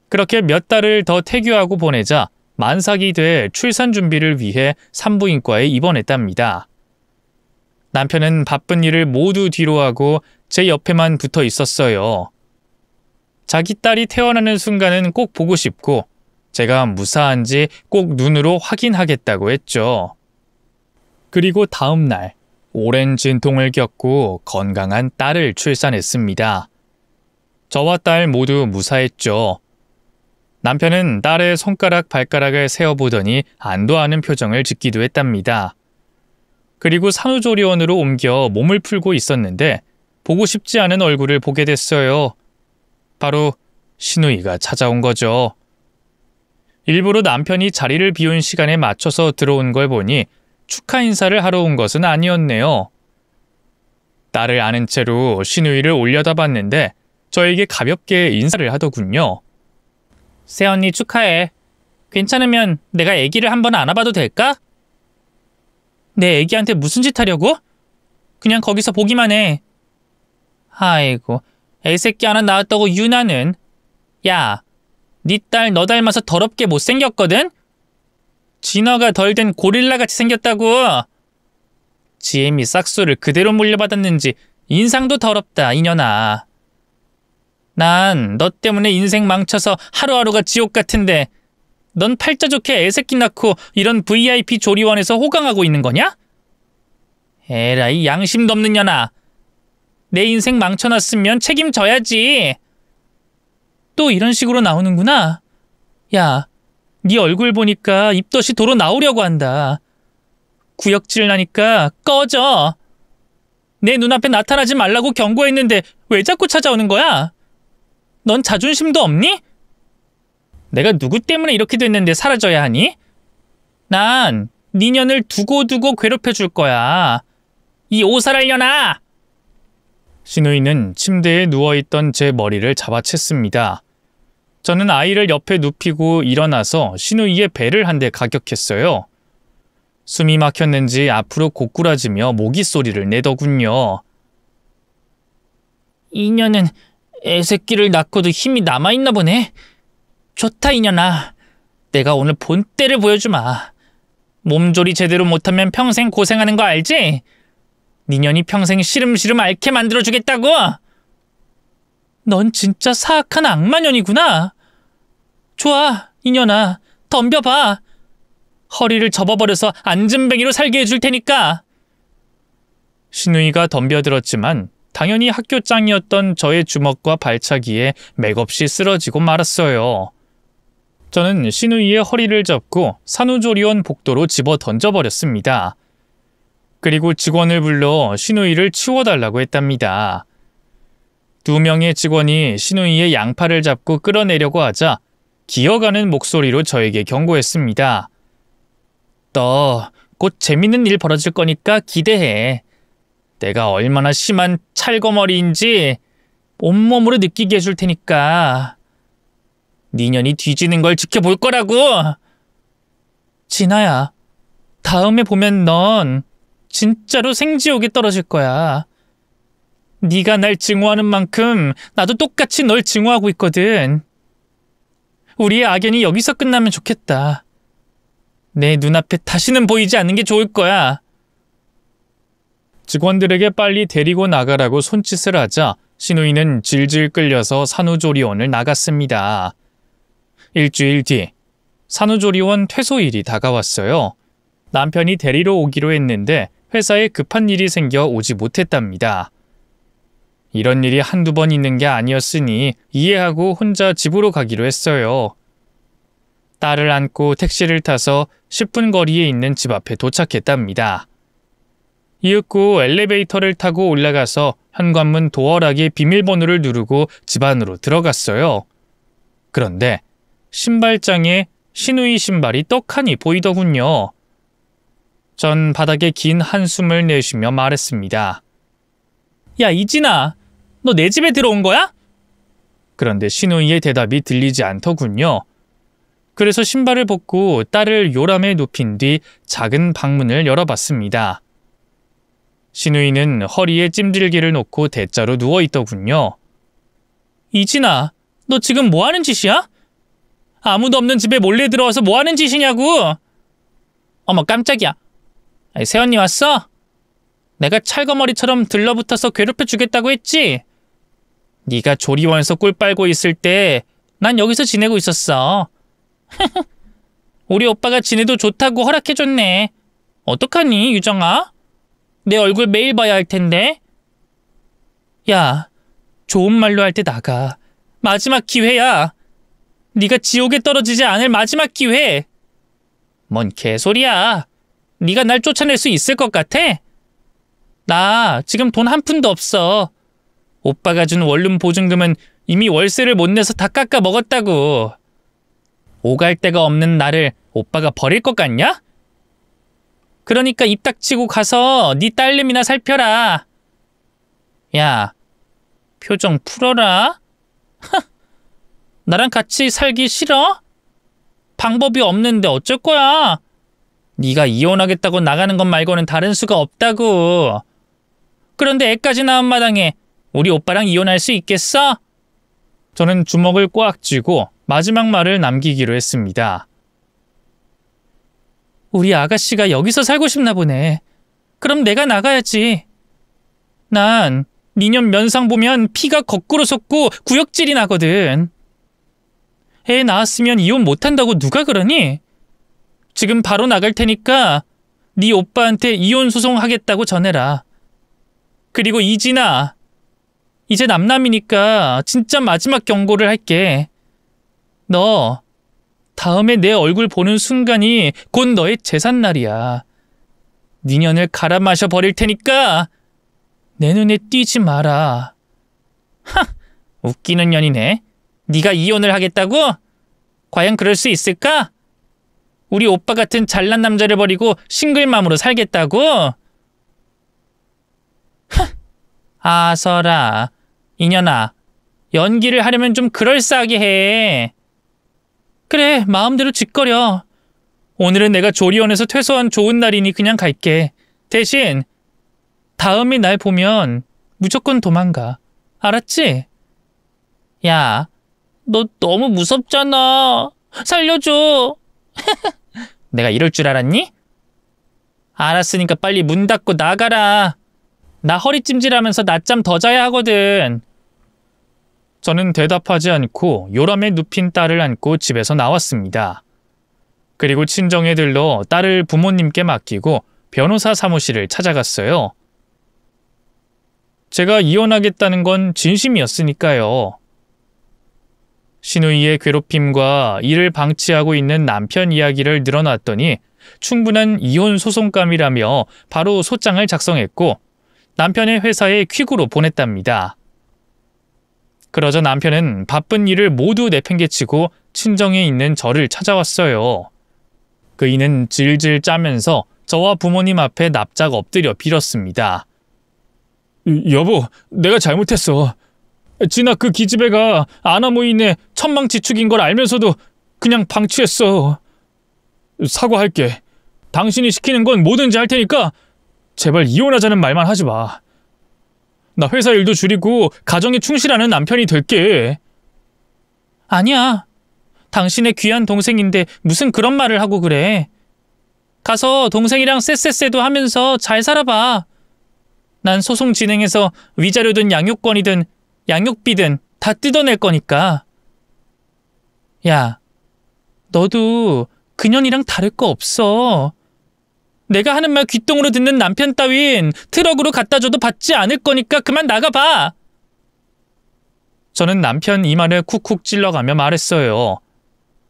그렇게 몇 달을 더 태교하고 보내자 만삭이 돼 출산 준비를 위해 산부인과에 입원했답니다. 남편은 바쁜 일을 모두 뒤로하고 제 옆에만 붙어 있었어요. 자기 딸이 태어나는 순간은 꼭 보고 싶고 제가 무사한지 꼭 눈으로 확인하겠다고 했죠. 그리고 다음 날 오랜 진통을 겪고 건강한 딸을 출산했습니다. 저와 딸 모두 무사했죠. 남편은 딸의 손가락 발가락을 세어보더니 안도하는 표정을 짓기도 했답니다. 그리고 산후조리원으로 옮겨 몸을 풀고 있었는데 보고 싶지 않은 얼굴을 보게 됐어요. 바로 시누이가 찾아온 거죠. 일부러 남편이 자리를 비운 시간에 맞춰서 들어온 걸 보니 축하 인사를 하러 온 것은 아니었네요. 딸을 안은 채로 시누이를 올려다봤는데 저에게 가볍게 인사를 하더군요. 새언니 축하해. 괜찮으면 내가 애기를 한번 안아봐도 될까? 내 애기한테 무슨 짓 하려고? 그냥 거기서 보기만 해. 아이고, 애새끼 하나 낳았다고 유나는. 야, 네 딸 너 닮아서 더럽게 못생겼거든? 진화가 덜 된 고릴라같이 생겼다고. 지엠이 싹수를 그대로 물려받았는지 인상도 더럽다, 이년아. 난 너 때문에 인생 망쳐서 하루하루가 지옥 같은데 넌 팔자 좋게 애새끼 낳고 이런 VIP 조리원에서 호강하고 있는 거냐? 에라이 양심도 없는 년아. 내 인생 망쳐놨으면 책임져야지. 또 이런 식으로 나오는구나. 야, 네 얼굴 보니까 입덧이 도로 나오려고 한다. 구역질 나니까 꺼져. 내 눈앞에 나타나지 말라고 경고했는데 왜 자꾸 찾아오는 거야? 넌 자존심도 없니? 내가 누구 때문에 이렇게 됐는데 사라져야 하니? 난 네 년을 두고두고 괴롭혀줄 거야. 이 오살할려나! 신우이는 침대에 누워있던 제 머리를 잡아챘습니다. 저는 아이를 옆에 눕히고 일어나서 신우이의 배를 한 대 가격했어요. 숨이 막혔는지 앞으로 고꾸라지며 모기 소리를 내더군요. 이년은 애새끼를 낳고도 힘이 남아있나 보네. 좋다 이년아. 내가 오늘 본때를 보여주마. 몸조리 제대로 못하면 평생 고생하는 거 알지? 니년이 평생 시름시름 앓게 만들어주겠다고. 넌 진짜 사악한 악마년이구나. 좋아, 이년아. 덤벼봐. 허리를 접어버려서 앉은뱅이로 살게 해줄 테니까. 신우이가 덤벼들었지만 당연히 학교 짱이었던 저의 주먹과 발차기에 맥없이 쓰러지고 말았어요. 저는 신우이의 허리를 잡고 산후조리원 복도로 집어 던져버렸습니다. 그리고 직원을 불러 신우이를 치워달라고 했답니다. 2명의 직원이 신우이의 양팔을 잡고 끌어내려고 하자 기어가는 목소리로 저에게 경고했습니다. 너 곧 재밌는 일 벌어질 거니까 기대해. 내가 얼마나 심한 찰거머리인지 온몸으로 느끼게 해줄 테니까. 니년이 뒤지는 걸 지켜볼 거라고. 진아야, 다음에 보면 넌 진짜로 생지옥에 떨어질 거야. 네가 날 증오하는 만큼 나도 똑같이 널 증오하고 있거든. 우리의 악연이 여기서 끝나면 좋겠다. 내 눈앞에 다시는 보이지 않는 게 좋을 거야. 직원들에게 빨리 데리고 나가라고 손짓을 하자 신우이는 질질 끌려서 산후조리원을 나갔습니다. 일주일 뒤 산후조리원 퇴소일이 다가왔어요. 남편이 데리러 오기로 했는데 회사에 급한 일이 생겨 오지 못했답니다. 이런 일이 한두 번 있는 게 아니었으니 이해하고 혼자 집으로 가기로 했어요. 딸을 안고 택시를 타서 10분 거리에 있는 집 앞에 도착했답니다. 이윽고 엘리베이터를 타고 올라가서 현관문 도어락의 비밀번호를 누르고 집 안으로 들어갔어요. 그런데 신발장에 신우이 신발이 떡하니 보이더군요. 전 바닥에 긴 한숨을 내쉬며 말했습니다. 야, 이진아, 너 내 집에 들어온 거야? 그런데 신우이의 대답이 들리지 않더군요. 그래서 신발을 벗고 딸을 요람에 눕힌 뒤 작은 방문을 열어봤습니다. 신우이는 허리에 찜질기를 놓고 대자로 누워있더군요. 이진아, 너 지금 뭐 하는 짓이야? 아무도 없는 집에 몰래 들어와서 뭐 하는 짓이냐고! 어머, 깜짝이야. 새언니 왔어? 내가 찰거머리처럼 들러붙어서 괴롭혀 주겠다고 했지? 네가 조리원에서 꿀 빨고 있을 때 난 여기서 지내고 있었어. 우리 오빠가 지내도 좋다고 허락해줬네. 어떡하니, 유정아? 내 얼굴 매일 봐야 할 텐데. 야, 좋은 말로 할 때 나가. 마지막 기회야. 네가 지옥에 떨어지지 않을 마지막 기회. 뭔 개소리야. 네가 날 쫓아낼 수 있을 것 같아? 나 지금 돈 한 푼도 없어. 오빠가 준 원룸 보증금은 이미 월세를 못 내서 다 깎아 먹었다고. 오갈 데가 없는 나를 오빠가 버릴 것 같냐? 그러니까 입 닥치고 가서 네 딸내미나 살펴라. 야, 표정 풀어라. 나랑 같이 살기 싫어? 방법이 없는데 어쩔 거야? 네가 이혼하겠다고 나가는 것 말고는 다른 수가 없다고. 그런데 애까지 낳은 마당에 우리 오빠랑 이혼할 수 있겠어? 저는 주먹을 꽉 쥐고 마지막 말을 남기기로 했습니다. 우리 아가씨가 여기서 살고 싶나 보네. 그럼 내가 나가야지. 난 니년 면상 보면 피가 거꾸로 솟고 구역질이 나거든. 애 낳았으면 이혼 못한다고 누가 그러니? 지금 바로 나갈 테니까 네 오빠한테 이혼 소송하겠다고 전해라. 그리고 이진아, 이제 남남이니까 진짜 마지막 경고를 할게. 너 다음에 내 얼굴 보는 순간이 곧 너의 제삿날이야. 니년을 갈아 마셔 버릴 테니까 내 눈에 띄지 마라. 하! 웃기는 년이네. 네가 이혼을 하겠다고? 과연 그럴 수 있을까? 우리 오빠 같은 잘난 남자를 버리고 싱글맘으로 살겠다고? 하! 아서라, 이년아, 연기를 하려면 좀 그럴싸하게 해. 그래, 마음대로 짓거려. 오늘은 내가 조리원에서 퇴소한 좋은 날이니 그냥 갈게. 대신 다음에 날 보면 무조건 도망가. 알았지? 야, 너 너무 무섭잖아. 살려줘. 내가 이럴 줄 알았니? 알았으니까 빨리 문 닫고 나가라. 나 허리 찜질하면서 낮잠 더 자야 하거든. 저는 대답하지 않고 요람에 눕힌 딸을 안고 집에서 나왔습니다. 그리고 친정에 들러 딸을 부모님께 맡기고 변호사 사무실을 찾아갔어요. 제가 이혼하겠다는 건 진심이었으니까요. 시누이의 괴롭힘과 이를 방치하고 있는 남편 이야기를 늘어놨더니 충분한 이혼 소송감이라며 바로 소장을 작성했고 남편의 회사에 퀵으로 보냈답니다. 그러자 남편은 바쁜 일을 모두 내팽개치고 친정에 있는 저를 찾아왔어요. 그이는 질질 짜면서 저와 부모님 앞에 납작 엎드려 빌었습니다. 여보, 내가 잘못했어. 진아 그 기집애가 아나무인의 천망지축인 걸 알면서도 그냥 방치했어. 사과할게. 당신이 시키는 건 뭐든지 할 테니까 제발 이혼하자는 말만 하지 마. 나 회사 일도 줄이고 가정에 충실하는 남편이 될게. 아니야. 당신의 귀한 동생인데 무슨 그런 말을 하고 그래. 가서 동생이랑 쎄쎄쎄도 하면서 잘 살아봐. 난 소송 진행해서 위자료든 양육권이든 양육비든 다 뜯어낼 거니까. 야, 너도 그년이랑 다를 거 없어. 내가 하는 말 귓등으로 듣는 남편 따윈 트럭으로 갖다 줘도 받지 않을 거니까 그만 나가봐. 저는 남편 이마를 쿡쿡 찔러가며 말했어요.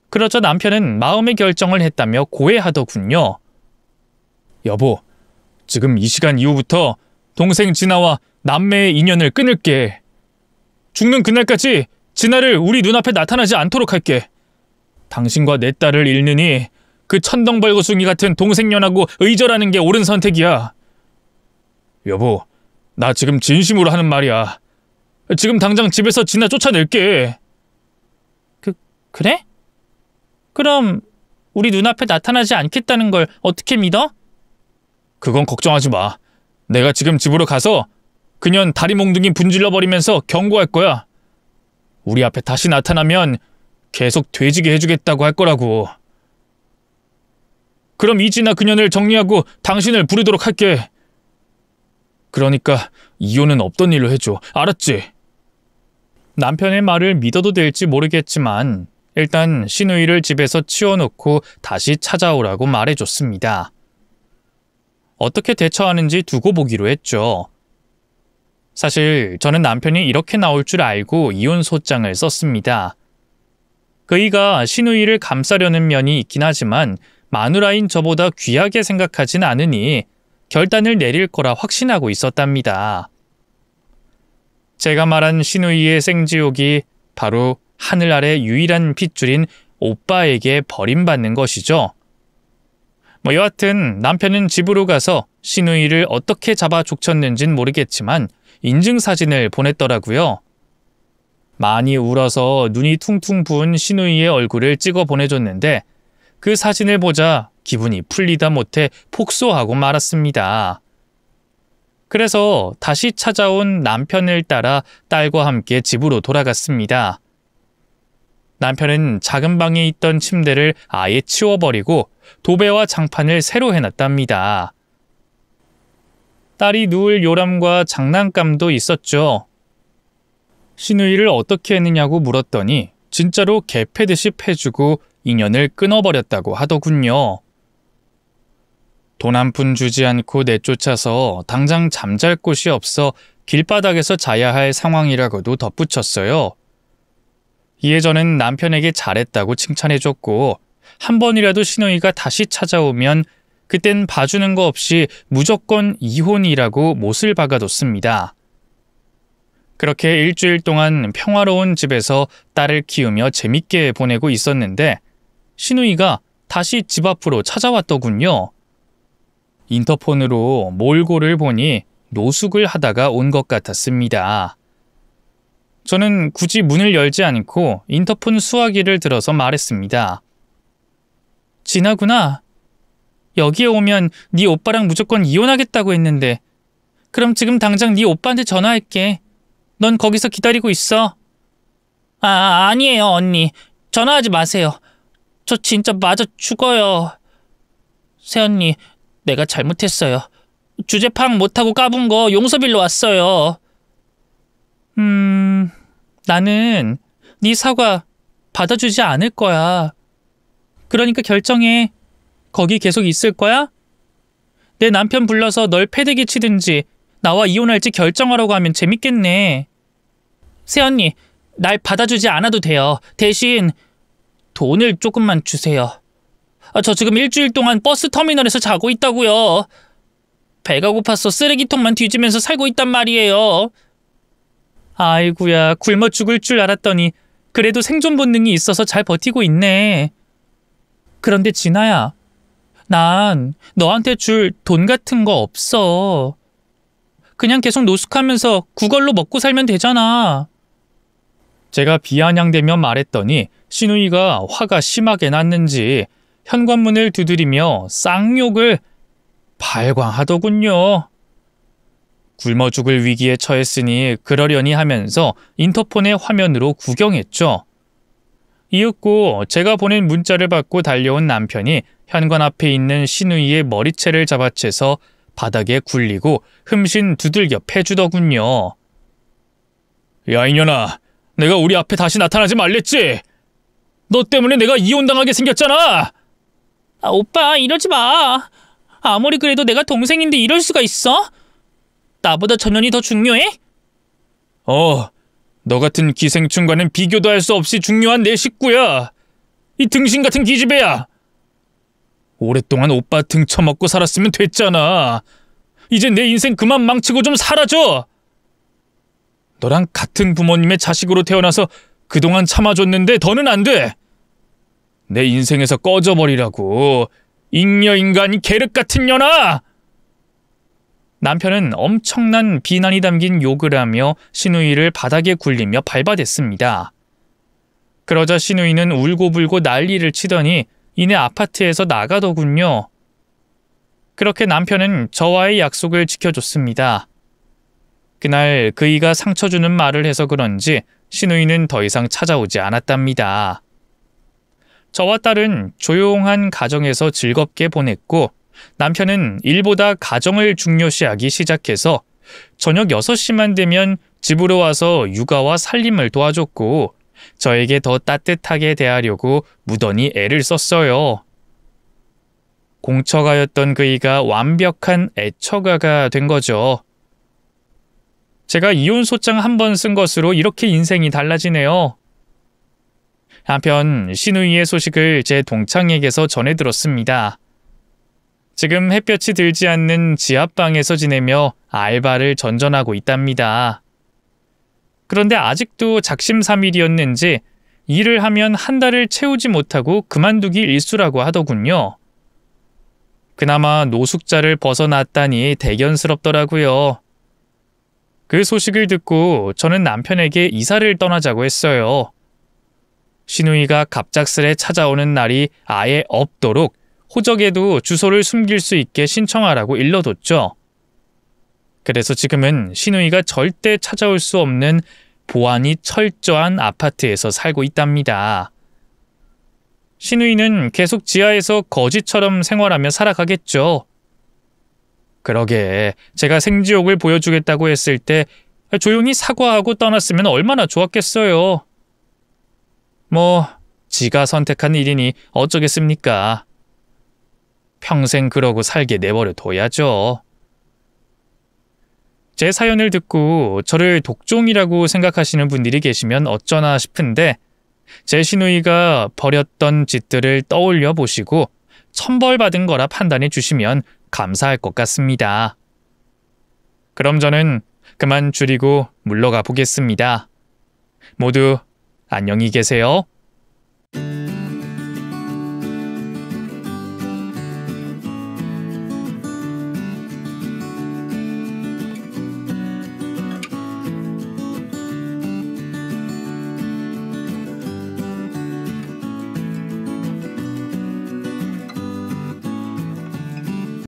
그러자 남편은 마음의 결정을 했다며 고해하더군요. 여보, 지금 이 시간 이후부터 동생 진아와 남매의 인연을 끊을게. 죽는 그날까지 진아를 우리 눈앞에 나타나지 않도록 할게. 당신과 내 딸을 잃느니 그 천덩벌거숭이 같은 동생년하고 의절하는 게 옳은 선택이야. 여보, 나 지금 진심으로 하는 말이야. 지금 당장 집에서 진아 쫓아낼게. 그래? 그럼 우리 눈앞에 나타나지 않겠다는 걸 어떻게 믿어? 그건 걱정하지 마. 내가 지금 집으로 가서 그년 다리 몽둥이 분질러버리면서 경고할 거야. 우리 앞에 다시 나타나면 계속 돼지게 해주겠다고 할 거라고. 그럼 이진아 그년을 정리하고 당신을 부르도록 할게. 그러니까 이혼은 없던 일로 해줘. 알았지? 남편의 말을 믿어도 될지 모르겠지만 일단 시누이를 집에서 치워놓고 다시 찾아오라고 말해줬습니다. 어떻게 대처하는지 두고 보기로 했죠. 사실 저는 남편이 이렇게 나올 줄 알고 이혼 소장을 썼습니다. 그이가 시누이를 감싸려는 면이 있긴 하지만 마누라인 저보다 귀하게 생각하진 않으니 결단을 내릴 거라 확신하고 있었답니다. 제가 말한 시누이의 생지옥이 바로 하늘 아래 유일한 핏줄인 오빠에게 버림받는 것이죠. 여하튼 남편은 집으로 가서 시누이를 어떻게 잡아 족쳤는진 모르겠지만 인증사진을 보냈더라고요. 많이 울어서 눈이 퉁퉁 부은 시누이의 얼굴을 찍어 보내줬는데 그 사진을 보자 기분이 풀리다 못해 폭소하고 말았습니다. 그래서 다시 찾아온 남편을 따라 딸과 함께 집으로 돌아갔습니다. 남편은 작은 방에 있던 침대를 아예 치워버리고 도배와 장판을 새로 해놨답니다. 딸이 누울 요람과 장난감도 있었죠. 시누이를 어떻게 했느냐고 물었더니 진짜로 개 패듯이 패주고 인연을 끊어버렸다고 하더군요. 돈 한 푼 주지 않고 내쫓아서 당장 잠잘 곳이 없어 길바닥에서 자야 할 상황이라고도 덧붙였어요. 이에 저는 남편에게 잘했다고 칭찬해줬고 한 번이라도 시누이가 다시 찾아오면 그땐 봐주는 거 없이 무조건 이혼이라고 못을 박아뒀습니다. 그렇게 일주일 동안 평화로운 집에서 딸을 키우며 재밌게 보내고 있었는데 시누이가 다시 집 앞으로 찾아왔더군요. 인터폰으로 몰골을 보니 노숙을 하다가 온 것 같았습니다. 저는 굳이 문을 열지 않고 인터폰 수화기를 들어서 말했습니다. 진아구나. 여기에 오면 네 오빠랑 무조건 이혼하겠다고 했는데 그럼 지금 당장 네 오빠한테 전화할게. 넌 거기서 기다리고 있어. 아니에요, 언니. 전화하지 마세요. 저 진짜 맞아 죽어요. 새언니, 내가 잘못했어요. 주제 파악 못하고 까분 거 용서빌러 왔어요. 나는 네 사과 받아주지 않을 거야. 그러니까 결정해. 거기 계속 있을 거야? 내 남편 불러서 널 패대기 치든지 나와 이혼할지 결정하라고 하면 재밌겠네. 새언니, 날 받아주지 않아도 돼요. 대신 돈을 조금만 주세요. 저 지금 일주일 동안 버스 터미널에서 자고 있다고요. 배가 고파서 쓰레기통만 뒤지면서 살고 있단 말이에요. 아이고야, 굶어 죽을 줄 알았더니 그래도 생존 본능이 있어서 잘 버티고 있네. 그런데 진아야, 난 너한테 줄 돈 같은 거 없어. 그냥 계속 노숙하면서 구걸로 먹고 살면 되잖아. 제가 비아냥대며 말했더니 시누이가 화가 심하게 났는지 현관문을 두드리며 쌍욕을 발광하더군요. 굶어 죽을 위기에 처했으니 그러려니 하면서 인터폰의 화면으로 구경했죠. 이윽고 제가 보낸 문자를 받고 달려온 남편이 현관 앞에 있는 시누이의 머리채를 잡아채서 바닥에 굴리고 흠신 두들겨 패주더군요. 야, 이년아, 내가 우리 앞에 다시 나타나지 말랬지? 너 때문에 내가 이혼당하게 생겼잖아. 오빠, 이러지 마. 아무리 그래도 내가 동생인데 이럴 수가 있어? 나보다 전현이 더 중요해? 너 같은 기생충과는 비교도 할 수 없이 중요한 내 식구야. 이 등신 같은 기집애야. 오랫동안 오빠 등쳐먹고 살았으면 됐잖아. 이제 내 인생 그만 망치고 좀 살아줘. 너랑 같은 부모님의 자식으로 태어나서 그동안 참아줬는데 더는 안 돼. 내 인생에서 꺼져버리라고. 잉여인간 계륵 같은 년아! 남편은 엄청난 비난이 담긴 욕을 하며 시누이를 바닥에 굴리며 밟아댔습니다. 그러자 시누이는 울고불고 난리를 치더니 이내 아파트에서 나가더군요. 그렇게 남편은 저와의 약속을 지켜줬습니다. 그날 그이가 상처 주는 말을 해서 그런지 시누이는 더 이상 찾아오지 않았답니다. 저와 딸은 조용한 가정에서 즐겁게 보냈고 남편은 일보다 가정을 중요시하기 시작해서 저녁 6시만 되면 집으로 와서 육아와 살림을 도와줬고 저에게 더 따뜻하게 대하려고 무던히 애를 썼어요. 공처가였던 그이가 완벽한 애처가가 된 거죠. 제가 이혼 소장 한 번 쓴 것으로 이렇게 인생이 달라지네요. 한편 시누이의 소식을 제 동창에게서 전해 들었습니다. 지금 햇볕이 들지 않는 지하방에서 지내며 알바를 전전하고 있답니다. 그런데 아직도 작심삼일이었는지 일을 하면 한 달을 채우지 못하고 그만두기 일쑤라고 하더군요. 그나마 노숙자를 벗어났다니 대견스럽더라고요. 그 소식을 듣고 저는 남편에게 이사를 떠나자고 했어요. 시누이가 갑작스레 찾아오는 날이 아예 없도록 호적에도 주소를 숨길 수 있게 신청하라고 일러뒀죠. 그래서 지금은 시누이가 절대 찾아올 수 없는 보안이 철저한 아파트에서 살고 있답니다. 시누이는 계속 지하에서 거지처럼 생활하며 살아가겠죠. 그러게 제가 생지옥을 보여주겠다고 했을 때 조용히 사과하고 떠났으면 얼마나 좋았겠어요. 지가 선택한 일이니 어쩌겠습니까. 평생 그러고 살게 내버려 둬야죠. 제 사연을 듣고 저를 독종이라고 생각하시는 분들이 계시면 어쩌나 싶은데 제 시누이가 벌였던 짓들을 떠올려 보시고 천벌받은 거라 판단해 주시면 감사할 것 같습니다. 그럼 저는 그만 줄이고 물러가 보겠습니다. 모두 안녕히 계세요.